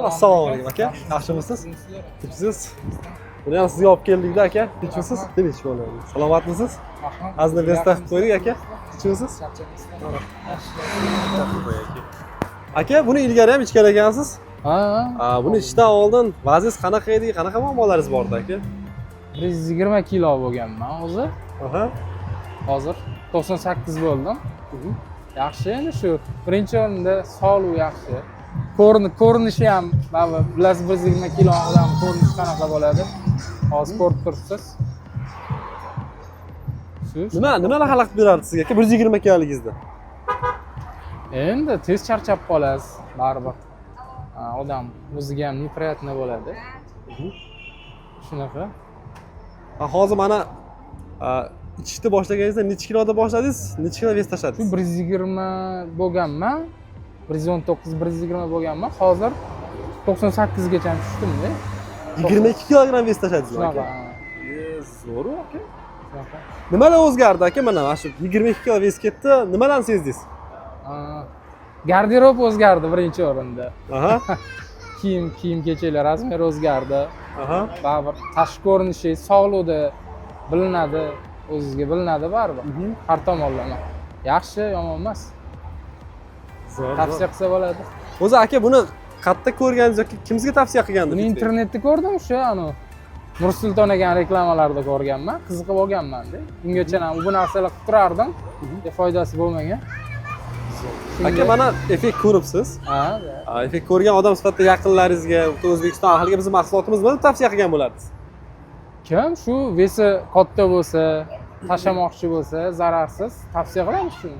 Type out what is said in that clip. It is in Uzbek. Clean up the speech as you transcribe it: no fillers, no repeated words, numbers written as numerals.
Assalomu alaykum aka. Yaxshimisiz? Tinchsiz? Buni ham sizga olib keldik-da aka. Tinchmisiz? Tinch bo'ladi. Salomatmisiz? Azni besta qilib qo'ydik aka. Tinchmisiz? Aka, buni ilgari ham ichgan ekansiz? Ha. Buni ichishdan oldin vazingiz qanaqa edi? Qanaqa muammolaringiz bor edi aka? 120 kilo bo'lganman o'zi. Aha. Hozir 98 bo'ldim. Yaxshi endi shu birinchi o'rinda sog'liq yaxshi. Ko'rinishi ham, bilasiz 120 kilo odam ko'rinishi qanaqa bo'ladi? Hozir ko'rib turibsiz. Nima xalaqit berardi sizga aka 120 kiloligingizda? Endi tez charchab qolasiz, baribir. Odam o'ziga ham неприятно bo'ladi. Shunaqa. Hozir mana ichishni boshlaganingizda necha kiloda boshladingiz? Necha kilo vес tashladingiz? Shu 120 bo'lganman. 119, 120 bo'lganman. Hozir 98 gacha tushdimda. 22 kilogram vес tashladingiz aka. Zo'r aka. Nimalar o'zgardi aka? Mana shu 22 kilo vес ketdi. Nimalarni sezdingiz? Garderob o'zgardi birinchi o'rinda. Aha. Kiyim kechaklar razmeri o'zgardi. Aha. Baribir tashqi ko'rinishi, sog'lig'ida bilinadi, o'zingizga bilinadi baribir. Har tomonlama. Yaxshi, yomon emas. Tavsiya qilsa bo'ladi. O'zi aka buni qayerda ko'rganingiz yoki kimga tavsiya qilgandingiz? Buni internetda ko'rdim, o'sha Nursulton aka reklamalarida ko'rganman, qiziqib olganman-da. Ungacha ham bu narsalar qilib turardim, foydasi bo'lmagan. Aka mana effekt ko'ribsiz. Ha. Effekt ko'rgan odam sifatida yaqinlaringizga, O'zbekiston ahliga bizning mahsulotimizni tavsiya qilgan bo'lasiz. Kim shu vesi katta bo'lsa, tashamoqchi bo'lsa, zararsiz tavsiya qilamiz shuni.